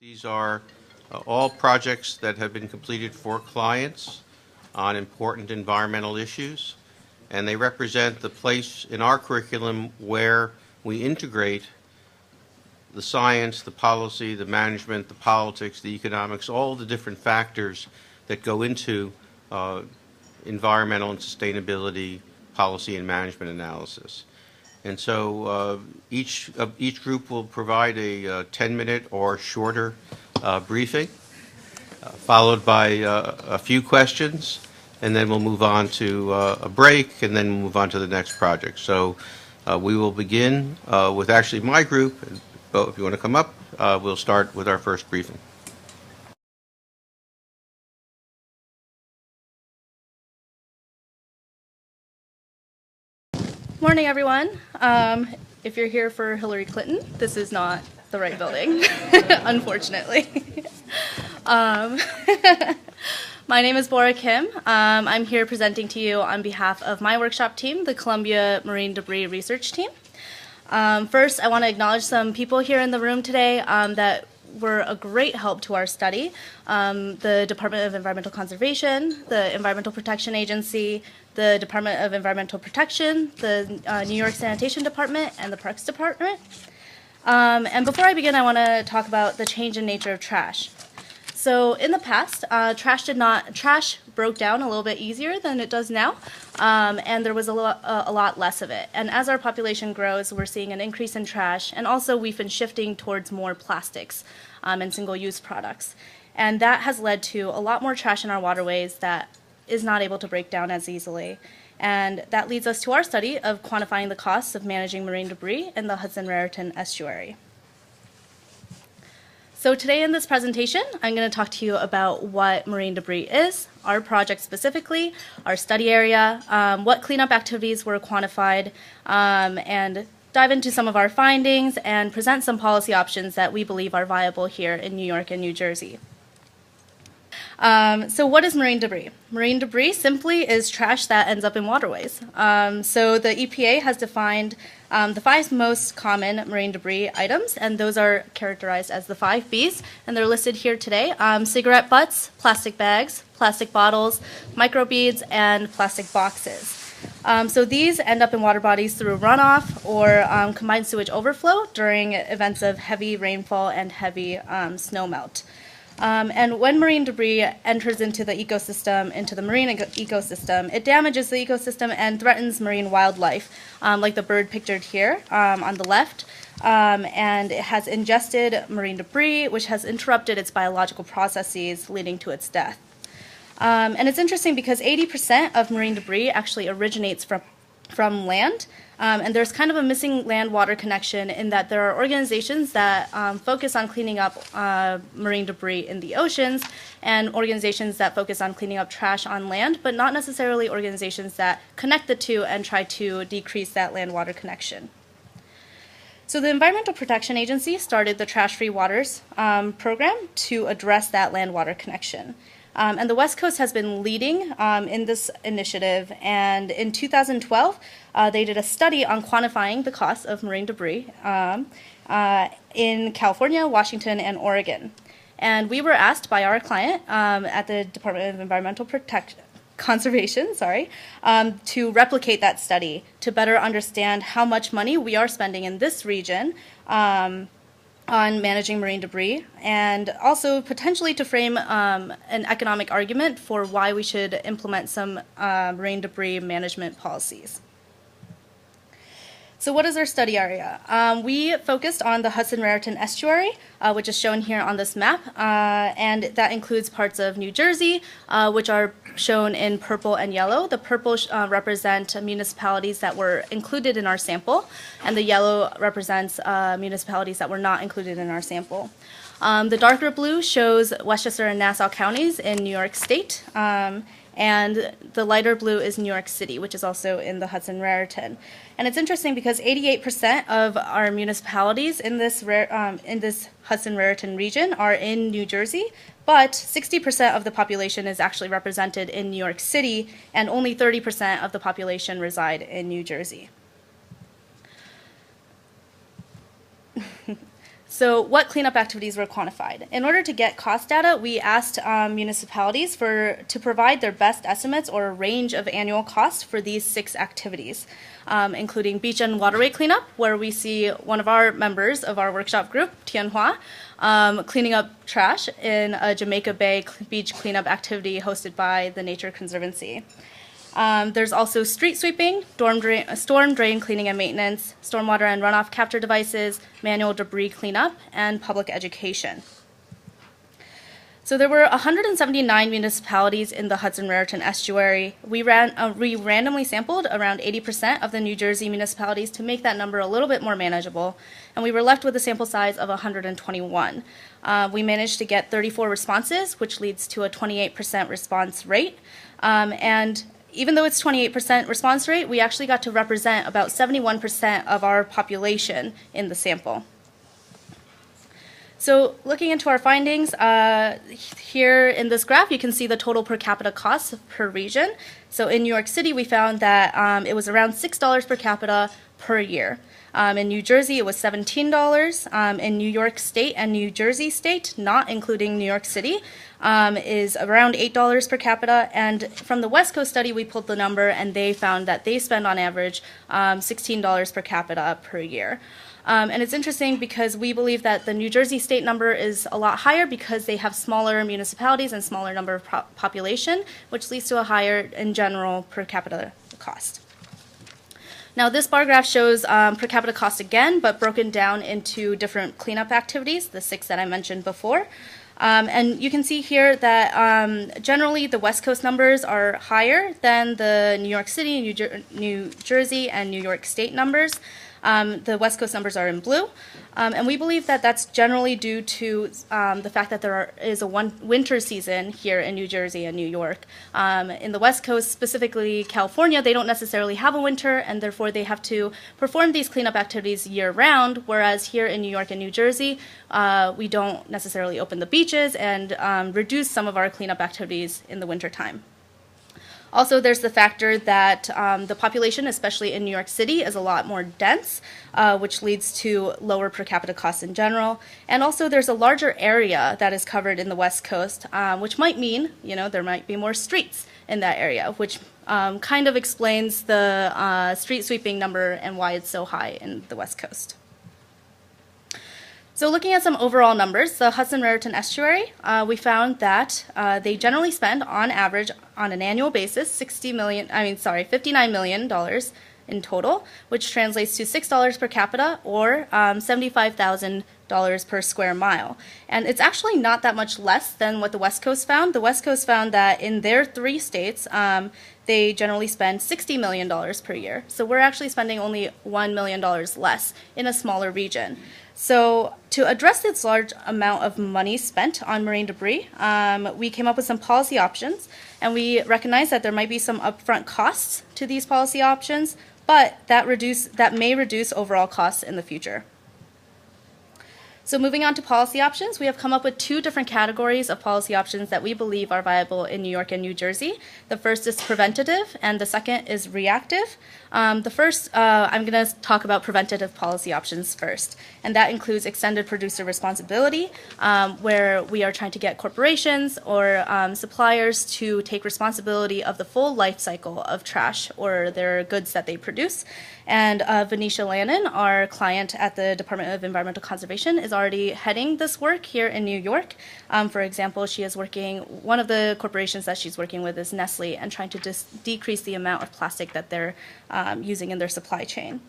These are all projects that have been completed for clients on important environmental issues, and they represent the place in our curriculum where we integrate the science, the policy, the management, the politics, the economics, all the different factors that go into environmental and sustainability policy and management analysis. And so each group will provide a 10-minute or shorter briefing, followed by a few questions, and then we'll move on to a break, and then we'll move on to the next project. So we will begin with actually my group. But if you want to come up, we'll start with our first briefing. Morning, everyone. If you're here for Hillary Clinton, this is not the right building, unfortunately. My name is Bora Kim. I'm here presenting to you on behalf of my workshop team, the Columbia Marine Debris Research Team. First, I want to acknowledge some people here in the room today that were a great help to our study. The Department of Environmental Conservation, the Environmental Protection Agency, the Department of Environmental Protection, the New York Sanitation Department, and the Parks Department. And before I begin, I want to talk about the change in nature of trash. So in the past, trash broke down a little bit easier than it does now, and there was a lot less of it. And as our population grows, we're seeing an increase in trash, and also we've been shifting towards more plastics and single-use products. And that has led to a lot more trash in our waterways that is not able to break down as easily. And that leads us to our study of quantifying the costs of managing marine debris in the Hudson-Raritan estuary. So today in this presentation, I'm going to talk to you about what marine debris is, our project specifically, our study area, what cleanup activities were quantified, and dive into some of our findings and present some policy options that we believe are viable here in New York and New Jersey. So what is marine debris? Marine debris simply is trash that ends up in waterways. So the EPA has defined the 5 most common marine debris items, and those are characterized as the 5 Bs, and they're listed here today. Cigarette butts, plastic bags, plastic bottles, microbeads, and plastic boxes. So these end up in water bodies through runoff or combined sewage overflow during events of heavy rainfall and heavy snowmelt. And when marine debris enters into the ecosystem, into the marine ecosystem, it damages the ecosystem and threatens marine wildlife, like the bird pictured here on the left. And it has ingested marine debris, which has interrupted its biological processes, leading to its death. And it's interesting because 80% of marine debris actually originates from land. And there's kind of a missing land-water connection in that there are organizations that focus on cleaning up marine debris in the oceans and organizations that focus on cleaning up trash on land, but not necessarily organizations that connect the two and try to decrease that land-water connection. So the Environmental Protection Agency started the Trash Free Waters program to address that land-water connection. And the West Coast has been leading in this initiative, and in 2012, they did a study on quantifying the cost of marine debris in California, Washington, and Oregon. And we were asked by our client at the Department of Environmental Conservation, to replicate that study to better understand how much money we are spending in this region on managing marine debris, and also potentially to frame an economic argument for why we should implement some marine debris management policies. So what is our study area? We focused on the Hudson-Raritan estuary, which is shown here on this map, and that includes parts of New Jersey, which are shown in purple and yellow. The purple represent municipalities that were included in our sample, and the yellow represents municipalities that were not included in our sample. The darker blue shows Westchester and Nassau counties in New York State, and the lighter blue is New York City, which is also in the Hudson-Raritan. And it's interesting because 88% of our municipalities in this Hudson-Raritan region are in New Jersey, but 60% of the population is actually represented in New York City, and only 30% of the population reside in New Jersey. So what cleanup activities were quantified? In order to get cost data, we asked municipalities to provide their best estimates or a range of annual costs for these 6 activities, including beach and waterway cleanup, where we see one of our members of our workshop group, Tianhua, cleaning up trash in a Jamaica Bay beach cleanup activity hosted by the Nature Conservancy. There's also street sweeping, storm drain cleaning and maintenance, stormwater and runoff capture devices, manual debris cleanup, and public education. So there were 179 municipalities in the Hudson-Raritan estuary. We randomly sampled around 80% of the New Jersey municipalities to make that number a little bit more manageable, and we were left with a sample size of 121. We managed to get 34 responses, which leads to a 28% response rate, and even though it's 28% response rate, we actually got to represent about 71% of our population in the sample. So looking into our findings, here in this graph, you can see the total per capita costs per region. So in New York City, we found that it was around $6 per capita per year. In New Jersey, it was $17. In New York State and New Jersey State, not including New York City, is around $8 per capita. And from the West Coast study, we pulled the number, and they found that they spend on average $16 per capita per year. And it's interesting because we believe that the New Jersey state number is a lot higher because they have smaller municipalities and smaller number of population, which leads to a higher, in general, per capita cost. Now, this bar graph shows per capita cost again, but broken down into different cleanup activities, the 6 that I mentioned before. And you can see here that generally the West Coast numbers are higher than the New York City, New Jersey, and New York State numbers. The West Coast numbers are in blue, and we believe that that's generally due to the fact that there is a winter season here in New Jersey and New York. In the West Coast, specifically California, they don't necessarily have a winter, and therefore they have to perform these cleanup activities year-round, whereas here in New York and New Jersey, we don't necessarily open the beaches and reduce some of our cleanup activities in the wintertime. Also, there's the factor that the population, especially in New York City, is a lot more dense, which leads to lower per capita costs in general. And also, there's a larger area that is covered in the West Coast, which might mean, there might be more streets in that area, which kind of explains the street sweeping number and why it's so high in the West Coast. So looking at some overall numbers, the Hudson-Raritan estuary, we found that they generally spend, on average, on an annual basis, $59 million in total, which translates to $6 per capita or $75,000 per square mile. And it's actually not that much less than what the West Coast found. The West Coast found that in their 3 states, they generally spend $60 million per year. So we're actually spending only $1 million less in a smaller region. So to address this large amount of money spent on marine debris, we came up with some policy options, and we recognize that there might be some upfront costs to these policy options, but that may reduce overall costs in the future. So moving on to policy options, we have come up with 2 different categories of policy options that we believe are viable in New York and New Jersey. The first is preventative, and the second is reactive. The first, I'm going to talk about preventative policy options first, and that includes extended producer responsibility, where we are trying to get corporations or suppliers to take responsibility of the full life cycle of trash or their goods that they produce. And Venetia Lannon, our client at the Department of Environmental Conservation, is already heading this work here in New York. For example, one of the corporations that she's working with is Nestle, and trying to decrease the amount of plastic that they're using in their supply chain.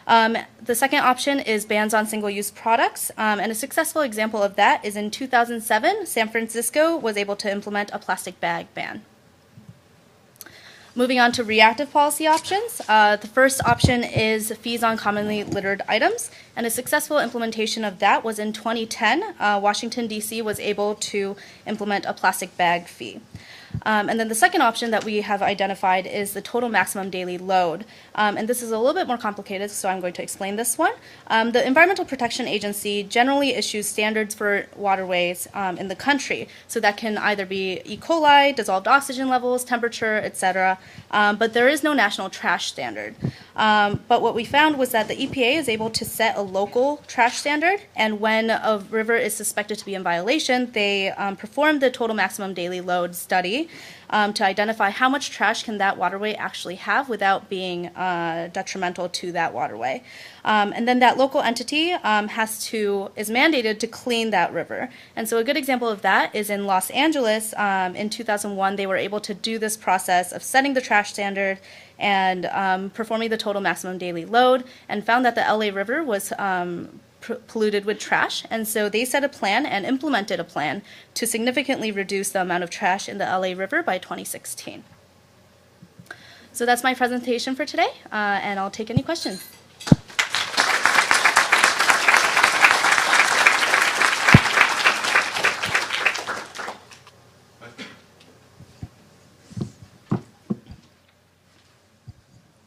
The second option is bans on single-use products, and a successful example of that is in 2007, San Francisco was able to implement a plastic bag ban. Moving on to reactive policy options, the first option is fees on commonly littered items, and a successful implementation of that was in 2010. Washington, D.C. was able to implement a plastic bag fee. And then the second option that we have identified is the total maximum daily load. And this is a little bit more complicated, so I'm going to explain this one. The Environmental Protection Agency generally issues standards for waterways in the country. So that can either be E. coli, dissolved oxygen levels, temperature, etc. But there is no national trash standard. But what we found was that the EPA is able to set a local trash standard, and when a river is suspected to be in violation, they perform the total maximum daily load study to identify how much trash can that waterway actually have without being detrimental to that waterway. And then that local entity is mandated to clean that river. And so a good example of that is in Los Angeles. In 2001, they were able to do this process of setting the trash standard and performing the total maximum daily load, and found that the LA River was polluted with trash, and so they set a plan and implemented a plan to significantly reduce the amount of trash in the LA River by 2016. So that's my presentation for today, and I'll take any questions.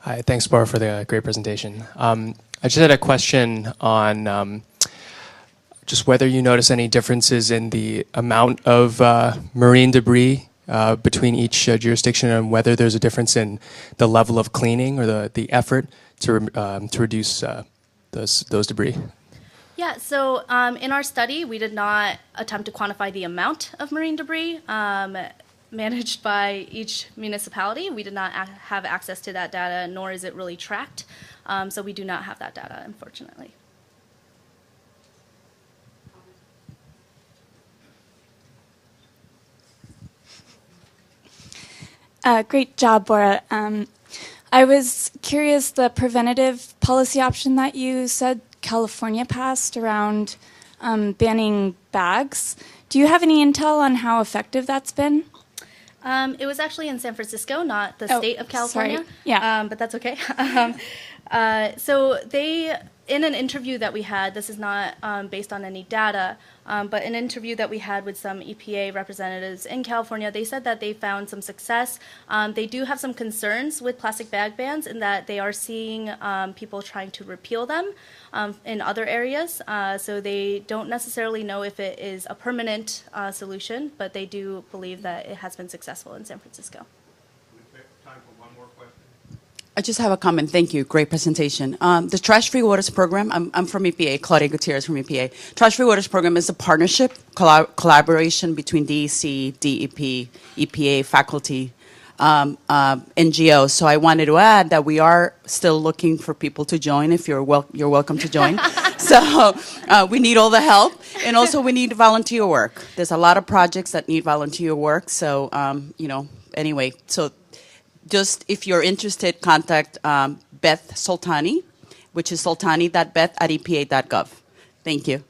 Hi, thanks, Barbara, for the great presentation. I just had a question on just whether you notice any differences in the amount of marine debris between each jurisdiction, and whether there's a difference in the level of cleaning or the effort to reduce those debris. Yeah, so in our study, we did not attempt to quantify the amount of marine debris managed by each municipality. We did not have access to that data, nor is it really tracked. So we do not have that data, unfortunately. Great job, Bora. I was curious, the preventative policy option that you said California passed around banning bags. Do you have any intel on how effective that's been? It was actually in San Francisco, not the state of California. Sorry. Yeah. But that's okay. So they, in an interview that we had, this is not based on any data, but an interview that we had with some EPA representatives in California, they said that they found some success. They do have some concerns with plastic bag bans in that they are seeing people trying to repeal them in other areas. So they don't necessarily know if it is a permanent solution, but they do believe that it has been successful in San Francisco. Time for one more question. I just have a comment. Thank you. Great presentation. The Trash Free Waters Program, I'm from EPA, Claudia Gutierrez from EPA. Trash Free Waters Program is a partnership, collaboration between DEC, DEP, EPA, faculty, NGOs. So I wanted to add that we are still looking for people to join. If you're welcome to join. So we need all the help. And also we need volunteer work. There's a lot of projects that need volunteer work. So, anyway, so just if you're interested, contact Beth Soltani, which is sultani.beth@epa.gov. Thank you.